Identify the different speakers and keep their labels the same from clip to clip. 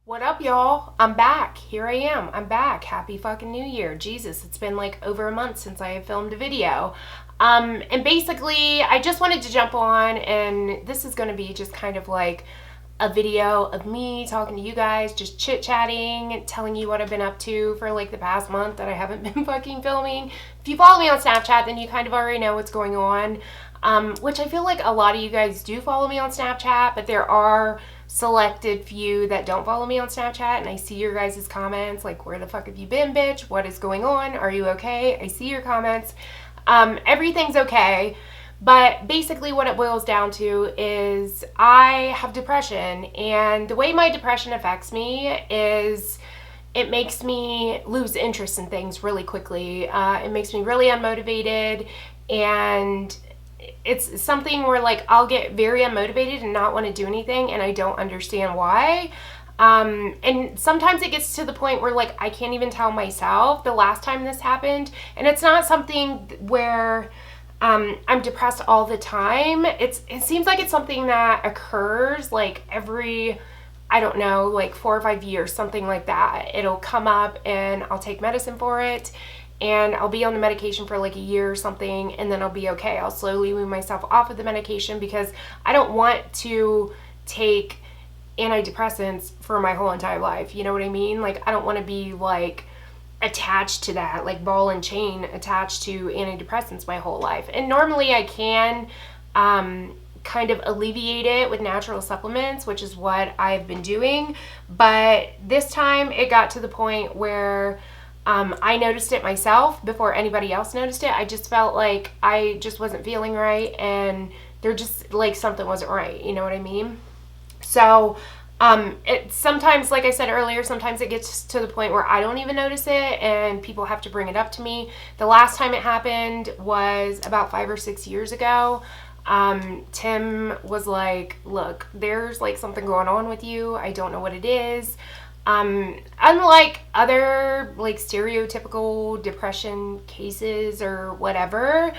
Speaker 1: What up, y'all? I'm back. Here I am. I'm back. Happy fucking New Year. Jesus, it's been like over a month since I have filmed a video. And basically, I just wanted to jump on, and this is going to be just kind of like a video of me talking to you guys, just chit-chatting, telling you what I've been up to for like the past month that I haven't been fucking filming. If you follow me on Snapchat, then you kind of already know what's going on, which I feel like a lot of you guys do follow me on Snapchat, but there are selected few that don't follow me on Snapchat, and I see your guys' comments like, where the fuck have you been, bitch? What is going on? Are you okay? I see your comments. Everything's okay. But basically what it boils down to is I have depression, and the way my depression affects me is it makes me lose interest in things really quickly. It makes me really unmotivated, and it's something where like I'll get very unmotivated and not want to do anything, and I don't understand why. And sometimes it gets to the point where like I can't even tell myself the last time this happened, and it's not something where I'm depressed all the time. It seems like it's something that occurs like every, I don't know, like 4 or 5 years, something like that. It'll come up and I'll take medicine for it, and I'll be on the medication for like a year or something, and then I'll be okay. I'll slowly wean myself off of the medication because I don't want to take antidepressants for my whole entire life. You know what I mean? Like, I don't want to be like attached to that, like ball and chain attached to antidepressants my whole life. And normally I can kind of alleviate it with natural supplements, which is what I've been doing. But this time it got to the point where I noticed it myself before anybody else noticed it. I just felt like I just wasn't feeling right, and there just like something wasn't right. You know what I mean? So it sometimes, like I said earlier, sometimes it gets to the point where I don't even notice it and people have to bring it up to me. The last time it happened was about 5 or 6 years ago. Tim was like, look, there's like something going on with you. I don't know what it is. Unlike other like stereotypical depression cases or whatever,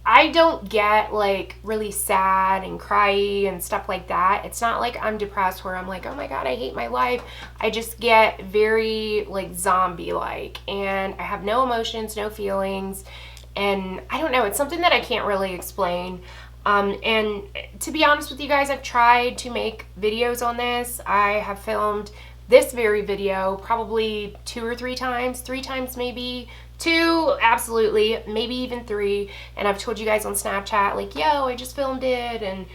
Speaker 1: I don't get like really sad and cryy and stuff like that. It's not like I'm depressed where I'm like, oh my God, I hate my life. I just get very like zombie-like, and I have no emotions, no feelings, and I don't know, it's something that I can't really explain. And to be honest with you guys, I've tried to make videos on this. I have filmed this very video probably 2 or 3 times, 3 times maybe. 2, absolutely, maybe even 3, and I've told you guys on Snapchat, like, yo, I just filmed it, and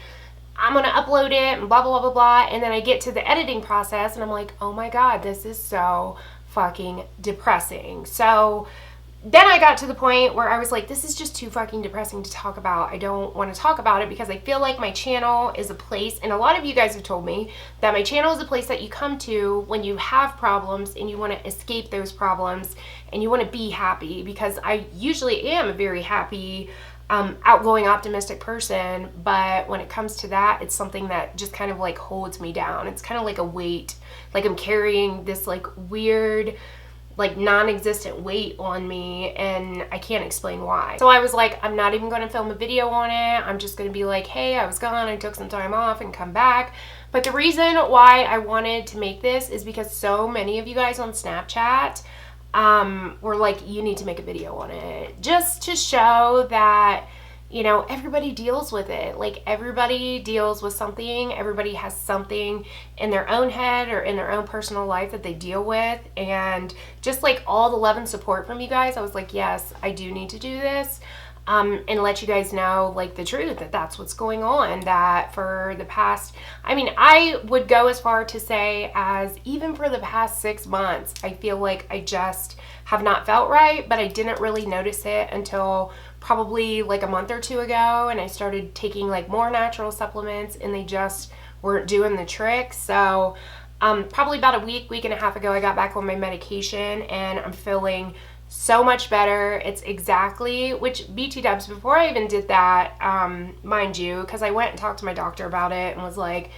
Speaker 1: I'm gonna upload it, and blah, blah, blah, blah, blah, and then I get to the editing process, and I'm like, oh my God, this is so fucking depressing. So then I got to the point where I was like, this is just too fucking depressing to talk about. I don't want to talk about it because I feel like my channel is a place, and a lot of you guys have told me that my channel is a place that you come to when you have problems and you want to escape those problems and you want to be happy, because I usually am a very happy, outgoing, optimistic person, but when it comes to that, it's something that just kind of like holds me down. It's kind of like a weight, like I'm carrying this like weird, like non-existent weight on me, and I can't explain why. So I was like, I'm not even going to film a video on it. I'm just going to be like, hey, I was gone, I took some time off and come back. But the reason why I wanted to make this is because so many of you guys on Snapchat were like, you need to make a video on it, just to show that, you know, everybody deals with it. Like, everybody deals with something. Everybody has something in their own head or in their own personal life that they deal with. And just like all the love and support from you guys, I was like, yes, I do need to do this. And let you guys know like the truth, that that's what's going on. That for the past, I mean, I would go as far to say as even for the past 6 months, I feel like I just have not felt right, but I didn't really notice it until probably like a month or 2 ago, and I started taking like more natural supplements, and they just weren't doing the trick. So probably about a week and a half ago, I got back on my medication, and I'm feeling so much better. It's exactly, which BT dubs, before I even did that, mind you, because I went and talked to my doctor about it and was like,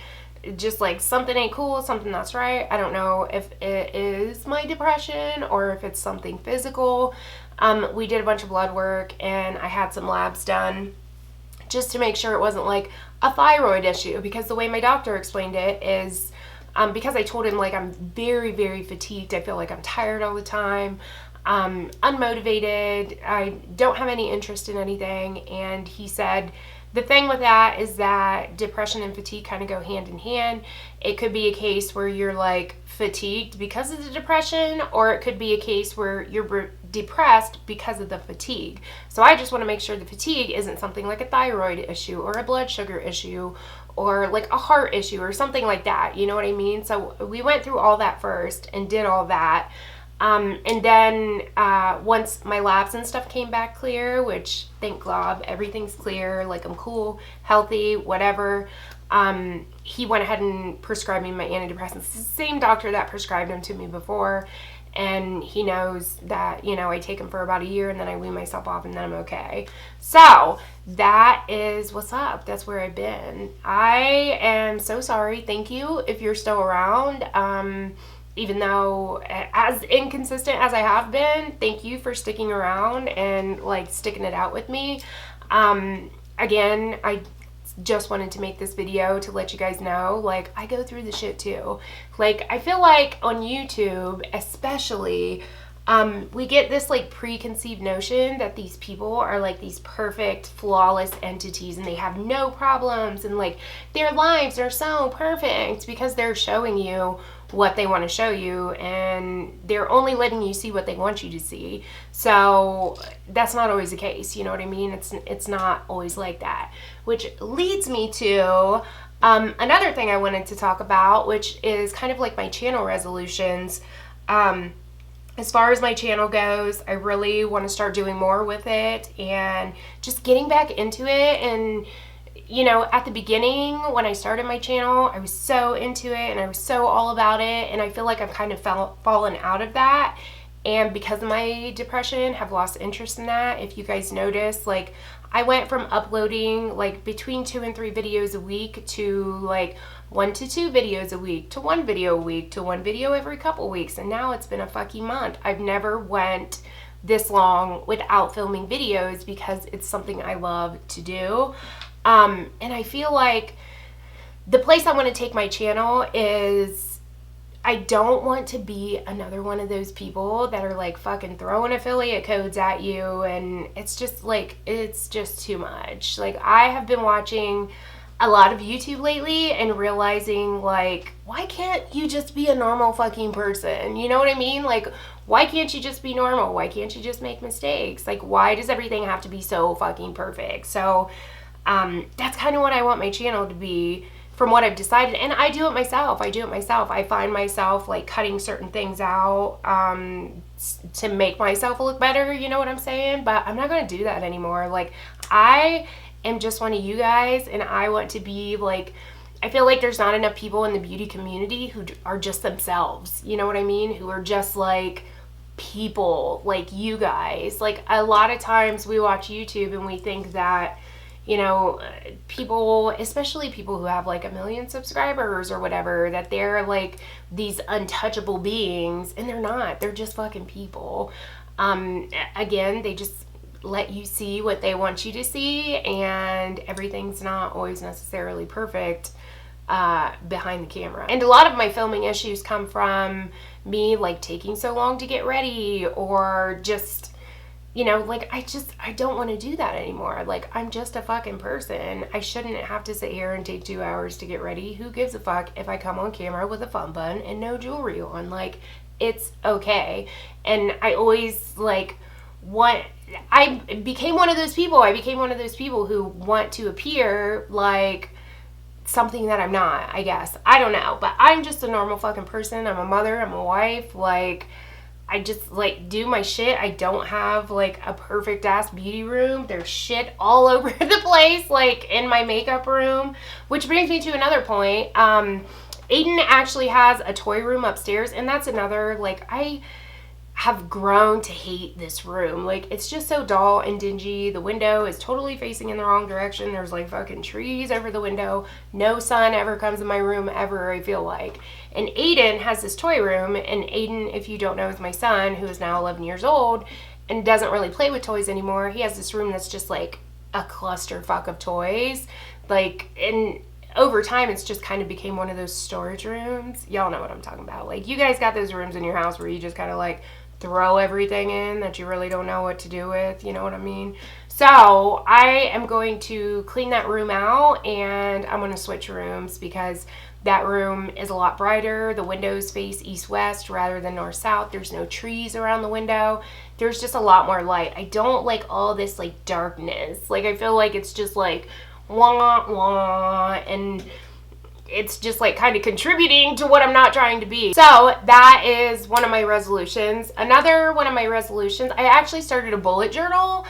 Speaker 1: just like, something ain't cool, something that's right. I don't know if it is my depression or if it's something physical. We did a bunch of blood work, and I had some labs done just to make sure it wasn't like a thyroid issue, because the way my doctor explained it is because I told him like I'm very, very fatigued. I feel like I'm tired all the time, unmotivated. I don't have any interest in anything. And he said, the thing with that is that depression and fatigue kind of go hand in hand. It could be a case where you're like fatigued because of the depression, or it could be a case where you're depressed because of the fatigue. So I just want to make sure the fatigue isn't something like a thyroid issue or a blood sugar issue or like a heart issue or something like that. You know what I mean? So we went through all that first and did all that. And then once my labs and stuff came back clear, which thank God, everything's clear, like I'm cool, healthy, whatever, he went ahead and prescribed me my antidepressants. It's the same doctor that prescribed them to me before, and he knows that, you know, I take them for about a year and then I wean myself off and then I'm okay. So that is what's up. That's where I've been. I am so sorry. Thank you if you're still around. Even though as inconsistent as I have been, thank you for sticking around and like sticking it out with me. Again, I just wanted to make this video to let you guys know, like, I go through the shit too. Like, I feel like on YouTube, especially, we get this like preconceived notion that these people are like these perfect, flawless entities and they have no problems and like their lives are so perfect because they're showing you what they want to show you and they're only letting you see what they want you to see. So that's not always the case, you know what I mean? It's not always like that, which leads me to another thing I wanted to talk about, which is kind of like my channel resolutions. As far as my channel goes, I really want to start doing more with it and just getting back into it. And you know, at the beginning when I started my channel, I was so into it and I was so all about it, and I feel like I've kind of fallen out of that, and because of my depression have lost interest in that. If you guys notice, like I went from uploading like between 2 and 3 videos a week to like 1 to 2 videos a week to 1 video a week to 1 video every couple weeks, and now it's been a fucking month. I've never went this long without filming videos because it's something I love to do. And I feel like the place I want to take my channel is, I don't want to be another one of those people that are like fucking throwing affiliate codes at you, and it's just like, it's just too much. Like, I have been watching a lot of YouTube lately and realizing like, why can't you just be a normal fucking person? You know what I mean? Like, why can't you just be normal? Why can't you just make mistakes? Like, why does everything have to be so fucking perfect? So that's kind of what I want my channel to be, from what I've decided. And I do it myself. I find myself like cutting certain things out to make myself look better, you know what I'm saying? But I'm not going to do that anymore. Like, I am just one of you guys, and I want to be like, I feel like there's not enough people in the beauty community who are just themselves, you know what I mean? Who are just like people like you guys. Like, a lot of times we watch YouTube and we think that, you know, people, especially people who have like 1 million subscribers or whatever, that they're like these untouchable beings, and they're not. They're just fucking people. Again, they just let you see what they want you to see, and everything's not always necessarily perfect behind the camera. And a lot of my filming issues come from me like taking so long to get ready, or just, you know, like, I don't want to do that anymore. Like, I'm just a fucking person. I shouldn't have to sit here and take 2 hours to get ready. Who gives a fuck if I come on camera with a fun bun and no jewelry on? Like, it's okay. And I always like I became one of those people. I became one of those people who want to appear like something that I'm not, I guess. I don't know. But I'm just a normal fucking person. I'm a mother. I'm a wife. Like, I just like do my shit. I don't have like a perfect ass beauty room. There's shit all over the place, like in my makeup room, which brings me to another point. Aiden actually has a toy room upstairs, and that's another, like, I have grown to hate this room. Like, it's just so dull and dingy. The window is totally facing in the wrong direction. There's like fucking trees over the window. No sun ever comes in my room ever, I feel like. And Aiden has this toy room, and Aiden, if you don't know, is my son, who is now 11 years old and doesn't really play with toys anymore. He has this room that's just like a clusterfuck of toys. Like, and over time, it's just kind of became one of those storage rooms. Y'all know what I'm talking about. Like, you guys got those rooms in your house where you just kind of like throw everything in that you really don't know what to do with. You know what I mean? So I am going to clean that room out, and I'm going to switch rooms because that room is a lot brighter. The windows face east-west rather than north-south. There's no trees around the window. There's just a lot more light. I don't like all this like darkness. Like, I feel like it's just like wah wah, and it's just like kind of contributing to what I'm not trying to be. So that is one of my resolutions. Another one of my resolutions, I actually started a bullet journal,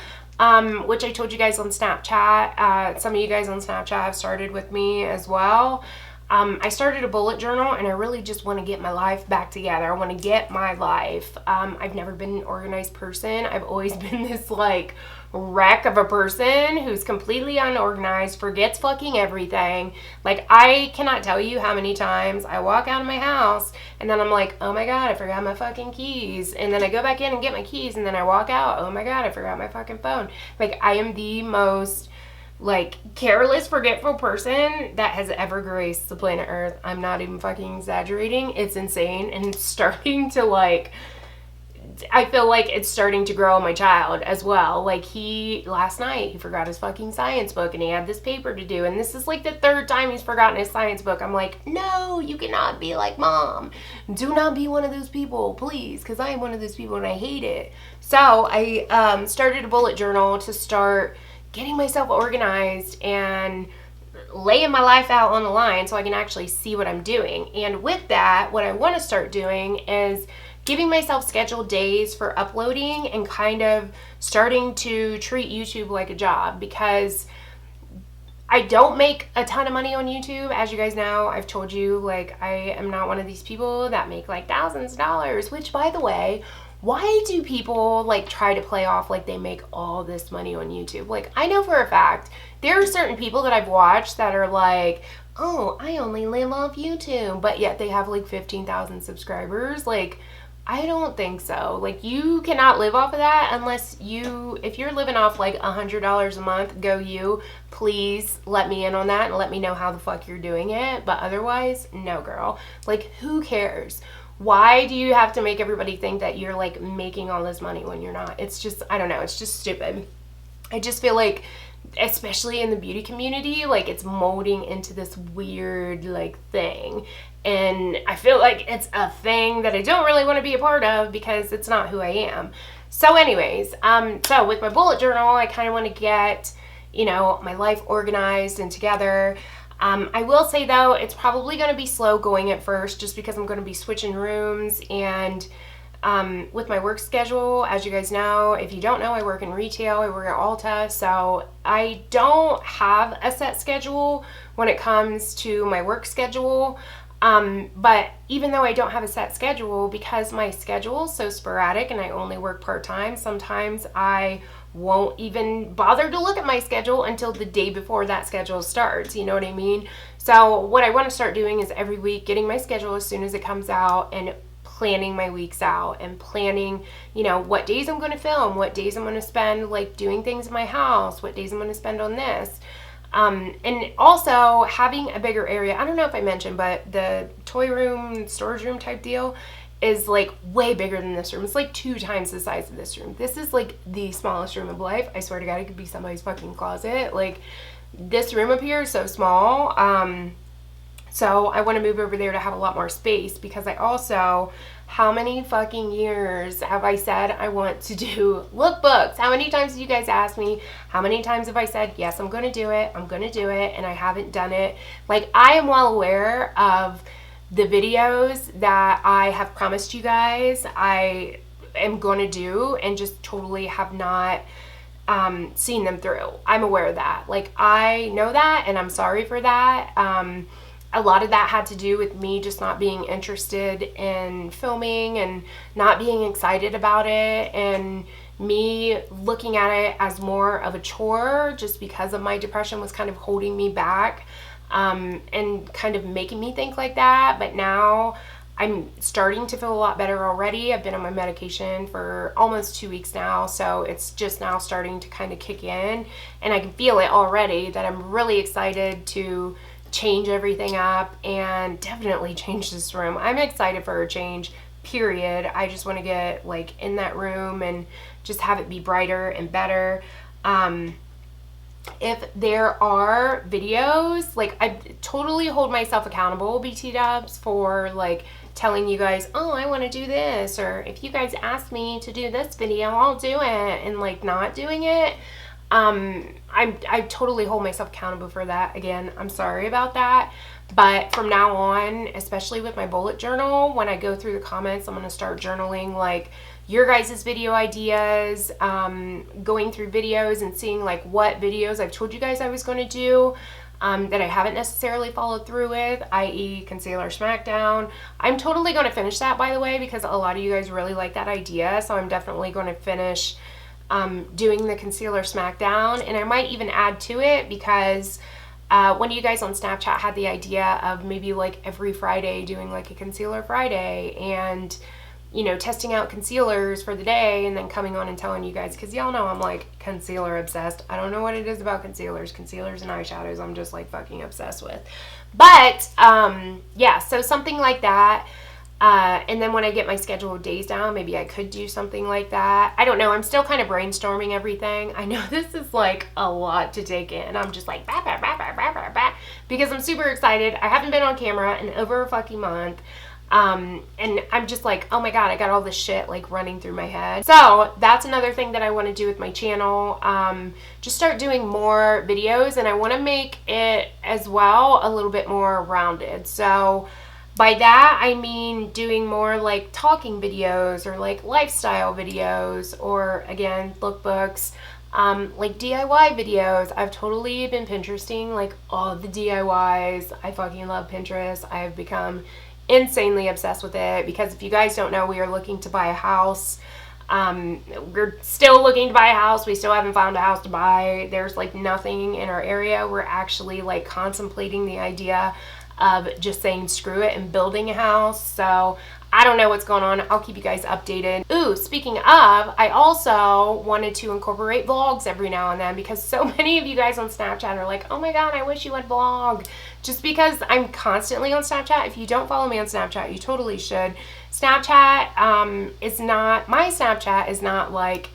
Speaker 1: which I told you guys on Snapchat. Some of you guys on Snapchat have started with me as well. I started a bullet journal, and I really just want to get my life back together. I want to get my life. I've never been an organized person. I've always been this like wreck of a person who's completely unorganized, forgets fucking everything. Like, I cannot tell you how many times I walk out of my house and then I'm like, oh my god, I forgot my fucking keys. And then I go back in and get my keys, and then I walk out, oh my god, I forgot my fucking phone. Like, I am the most like careless, forgetful person that has ever graced the planet Earth. I'm not even fucking exaggerating. It's insane, and it's starting to like, I feel like it's starting to grow on my child as well. Like, last night he forgot his fucking science book, and he had this paper to do, and this is like the third time he's forgotten his science book. I'm like, no, you cannot be like mom. Do not be one of those people, please, because I am one of those people and I hate it. So I started a bullet journal to start getting myself organized and laying my life out on the line so I can actually see what I'm doing. And with that, what I want to start doing is giving myself scheduled days for uploading and kind of starting to treat YouTube like a job, because I don't make a ton of money on YouTube. As you guys know, I've told you, like, I am not one of these people that make like thousands of dollars, which, by the way, why do people like try to play off like they make all this money on YouTube? Like, I know for a fact there are certain people that I've watched that are like, oh, I only live off YouTube, but yet they have like 15,000 subscribers. Like, I don't think so. Like, you cannot live off of that unless if you're living off like $100 a month, go you. Please let me in on that and let me know how the fuck you're doing it. But otherwise, no, girl. Like, who cares? Why do you have to make everybody think that you're like making all this money when you're not? It's just, I don't know, it's just stupid. I just feel like, especially in the beauty community, like, it's molding into this weird like thing, and I feel like it's a thing that I don't really want to be a part of because it's not who I am. So anyways, so with my bullet journal, I kind of want to get, you know, my life organized and together. I will say though, it's probably going to be slow going at first, just because I'm going to be switching rooms, and with my work schedule, as you guys know, if you don't know, I work in retail, I work at Ulta, so I don't have a set schedule when it comes to my work schedule. But even though I don't have a set schedule, because my schedule is so sporadic and I only work part-time, sometimes I won't even bother to look at my schedule until the day before that schedule starts, you know what I mean? So what I want to start doing is every week getting my schedule as soon as it comes out and planning my weeks out and planning, you know, what days I'm going to film, what days I'm going to spend like doing things in my house, what days I'm going to spend on this. And also having a bigger area. I don't know if I mentioned, but the toy room, storage room type deal is like way bigger than this room. It's like 2 times the size of this room. This is like the smallest room of life. I swear to God, it could be somebody's fucking closet. Like, this room up here is so small. So I want to move over there to have a lot more space, because I also, how many fucking years have I said I want to do lookbooks? How many times have you guys asked me? How many times have I said, yes, I'm going to do it, I'm going to do it, and I haven't done it? Like, I am well aware of the videos that I have promised you guys I am going to do, and just totally have not seen them through. I'm aware of that. Like, I know that, and I'm sorry for that. A lot of that had to do with me just not being interested in filming and not being excited about it, and me looking at it as more of a chore just because of my depression was kind of holding me back, and kind of making me think like that. But now I'm starting to feel a lot better already. I've been on my medication for almost 2 weeks now, so it's just now starting to kind of kick in, and I can feel it already that I'm really excited to change everything up and definitely change this room. I'm excited for a change, period. I just want to get like in that room and just have it be brighter and better. If there are videos, like I totally hold myself accountable, BT dubs, for like telling you guys, oh, I want to do this, or if you guys ask me to do this video, I'll do it, and like not doing it. I totally hold myself accountable for that. Again, I'm sorry about that. But from now on, especially with my bullet journal, when I go through the comments, I'm going to start journaling like your guys' video ideas, going through videos and seeing like what videos I've told you guys I was going to do that I haven't necessarily followed through with, i.e. Concealer Smackdown. I'm totally going to finish that, by the way, because a lot of you guys really like that idea. So I'm definitely going to finish doing the Concealer Smackdown, and I might even add to it because one of you guys on Snapchat had the idea of maybe like every Friday doing like a Concealer Friday, and you know, testing out concealers for the day and then coming on and telling you guys, because y'all know I'm like concealer obsessed. I don't know what it is about concealers and eyeshadows I'm just like fucking obsessed with. But yeah, so something like that. And then when I get my schedule of days down, maybe I could do something like that. I don't know. I'm still kind of brainstorming everything. I know this is like a lot to take in. I'm just like, because I'm super excited. I haven't been on camera in over a fucking month. And I'm just like, oh my God, I got all this shit like running through my head. So that's another thing that I want to do with my channel. Just start doing more videos, and I want to make it as well a little bit more rounded. So by that, I mean doing more like talking videos or like lifestyle videos, or again, lookbooks, like DIY videos. I've totally been Pinteresting like all of the DIYs. I fucking love Pinterest. I've become insanely obsessed with it because if you guys don't know, we are looking to buy a house. We're still looking to buy a house. We still haven't found a house to buy. There's like nothing in our area. We're actually like contemplating the idea of just saying screw it and building a house. So I don't know what's going on. I'll keep you guys updated. Ooh, speaking of, I also wanted to incorporate vlogs every now and then because so many of you guys on Snapchat are like, oh my God, I wish you would vlog. Just because I'm constantly on Snapchat. If you don't follow me on Snapchat, you totally should. Snapchat is not, my Snapchat is not like,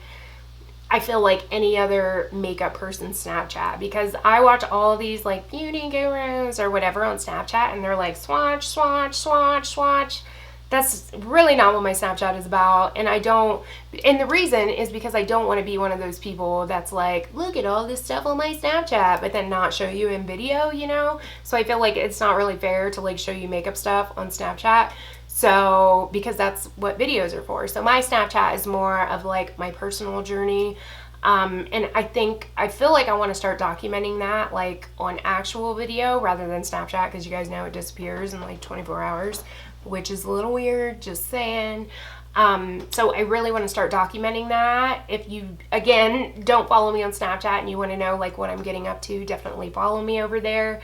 Speaker 1: I feel like any other makeup person's Snapchat, because I watch all of these like beauty gurus or whatever on Snapchat, and they're like swatch, swatch, swatch, swatch. That's really not what my Snapchat is about. And I don't, and the reason is because I don't want to be one of those people that's like, look at all this stuff on my Snapchat, but then not show you in video, you know? So I feel like it's not really fair to like show you makeup stuff on Snapchat. So, because that's what videos are for. So my Snapchat is more of like my personal journey. And I feel like I want to start documenting that like on actual video rather than Snapchat, because you guys know it disappears in like 24 hours, which is a little weird, just saying. So I really want to start documenting that. If you, again, don't follow me on Snapchat and you want to know like what I'm getting up to, definitely follow me over there.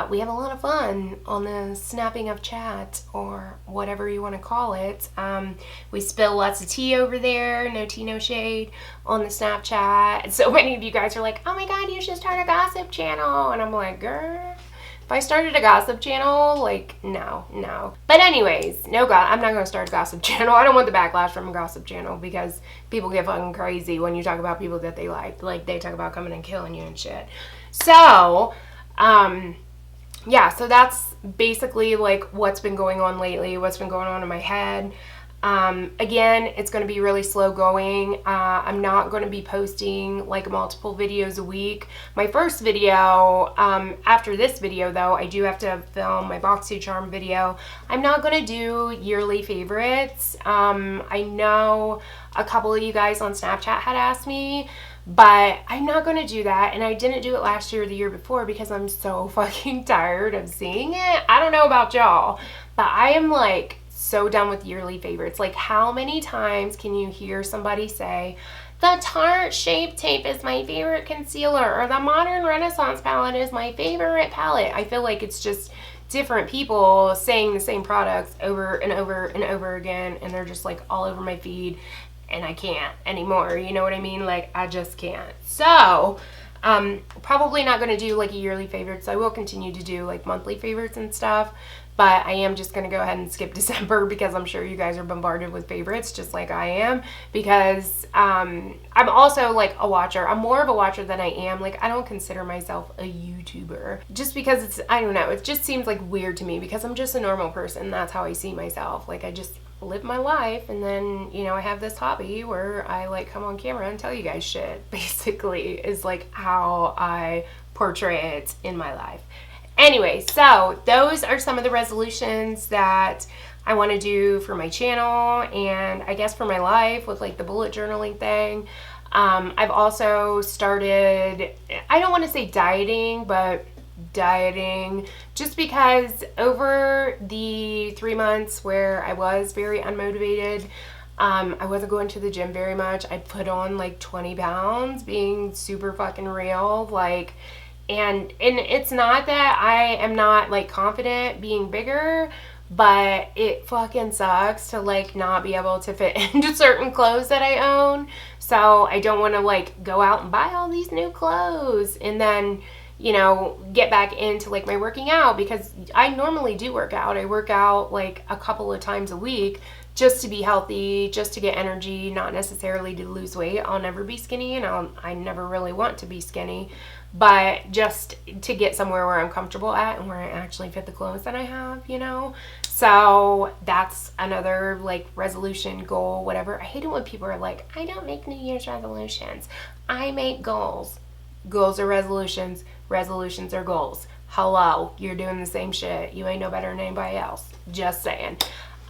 Speaker 1: We have a lot of fun on the snapping of chat, or whatever you want to call it. We spill lots of tea over there, no tea, no shade, on the Snapchat. So many of you guys are like, oh my God, you should start a gossip channel. And I'm like, girl, if I started a gossip channel, like, no. But anyways, I'm not going to start a gossip channel. I don't want the backlash from a gossip channel, because people get fucking crazy when you talk about people that they like. Like, they talk about coming and killing you and shit. So, yeah, so that's basically like what's been going on lately, what's been going on in my head. Again, it's going to be really slow going. I'm not going to be posting like multiple videos a week. My first video, after this video though, I do have to film my BoxyCharm video. I'm not going to do yearly favorites. I know a couple of you guys on Snapchat had asked me, but I'm not going to do that, and I didn't do it last year or the year before because I'm so fucking tired of seeing it. I don't know about y'all, but I am like so done with yearly favorites. Like, how many times can you hear somebody say, the Tarte Shape Tape is my favorite concealer, or the Modern Renaissance palette is my favorite palette? I feel like it's just different people saying the same products over and over and over again, and they're just like all over my feed. And I can't anymore, you know what I mean? Like, I just can't. So, Probably not going to do like a yearly favorites. I will continue to do like monthly favorites and stuff, but I am just going to go ahead and skip December because I'm sure you guys are bombarded with favorites just like I am, because I'm also like a watcher. I'm more of a watcher than I am. Like, I don't consider myself a YouTuber just because it's, I don't know, it just seems like weird to me because I'm just a normal person. That's how I see myself. Like, I just live my life, and then, you know, I have this hobby where I like come on camera and tell you guys shit, basically, is like how I portray it in my life. Anyway, so those are some of the resolutions that I want to do for my channel, and I guess for my life with like the bullet journaling thing. I've also started, I don't want to say dieting, but dieting, just because over the 3 months where I was very unmotivated, I wasn't going to the gym very much. I put on like 20 pounds, being super fucking real, like, and it's not that I am not like confident being bigger, but it fucking sucks to like not be able to fit into certain clothes that I own. So I don't want to like go out and buy all these new clothes and then, you know, get back into like my working out, because I normally do work out. I work out like a couple of times a week just to be healthy, just to get energy, not necessarily to lose weight. I'll never be skinny, and I never really want to be skinny, but just to get somewhere where I'm comfortable at and where I actually fit the clothes that I have, you know? So that's another like resolution, goal, whatever. I hate it when people are like, I don't make New Year's resolutions. I make goals. Goals are resolutions. Resolutions are goals. Hello, you're doing the same shit. You ain't no better than anybody else. Just saying.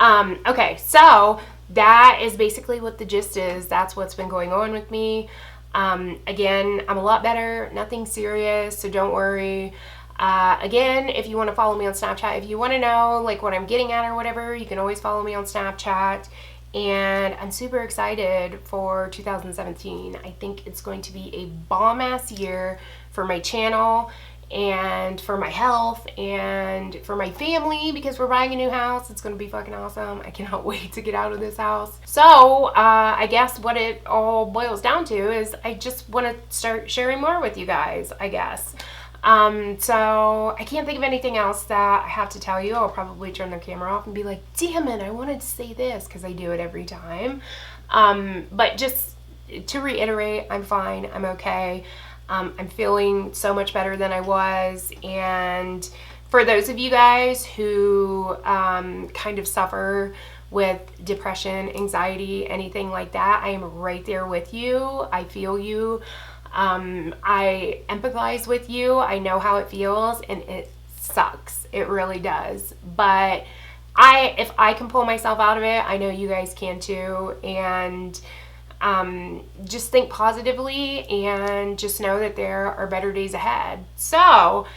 Speaker 1: Okay, so that is basically what the gist is. That's what's been going on with me. Again, I'm a lot better. Nothing serious, so don't worry. Again, if you want to follow me on Snapchat, if you want to know like what I'm getting at or whatever, you can always follow me on Snapchat. And I'm super excited for 2017. I think it's going to be a bomb-ass year for my channel and for my health and for my family, because we're buying a new house. It's going to be fucking awesome. I cannot wait to get out of this house. So I guess what it all boils down to is I just want to start sharing more with you guys, I guess. So I can't think of anything else that I have to tell you. I'll probably turn the camera off and be like, damn it, I wanted to say this, because I do it every time. But just to reiterate, I'm fine. I'm okay. I'm feeling so much better than I was. And for those of you guys who kind of suffer with depression, anxiety, anything like that, I am right there with you. I feel you. I empathize with you. I know how it feels, and it sucks. It really does. But if I can pull myself out of it, I know you guys can too. And just think positively and just know that there are better days ahead. So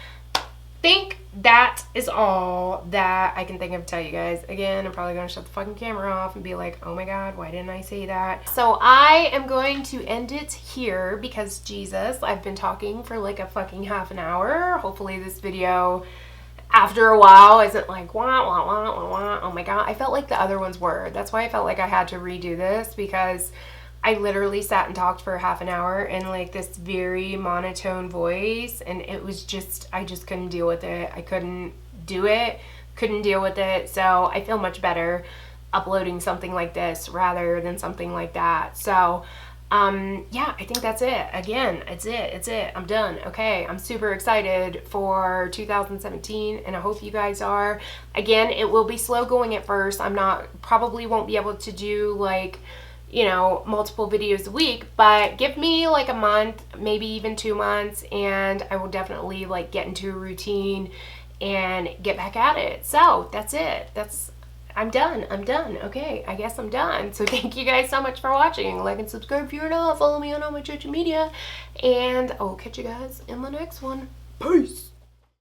Speaker 1: think that is all that I can think of to tell you guys. Again, I'm probably going to shut the fucking camera off and be like, oh my god, why didn't I say that? So I am going to end it here because, Jesus, I've been talking for like a fucking half an hour. Hopefully this video, after a while, isn't like, wah, wah, wah, wah, wah. Oh my god. I felt like the other ones were. That's why I felt like I had to redo this, because I literally sat and talked for half an hour in like this very monotone voice, and it was just, I just couldn't deal with it. I couldn't do it, couldn't deal with it. So I feel much better uploading something like this rather than something like that. So yeah, I think that's it. Again, it's it. I'm done. Okay, I'm super excited for 2017, and I hope you guys are. Again, it will be slow going at first. Probably won't be able to do like, you know, multiple videos a week, but give me like a month, maybe even 2 months, and I will definitely like get into a routine and get back at it. So that's it. I'm done. Okay, I guess I'm done. So thank you guys so much for watching. Like and subscribe if you're not. Follow me on all my social media, and I will catch you guys in the next one. Peace.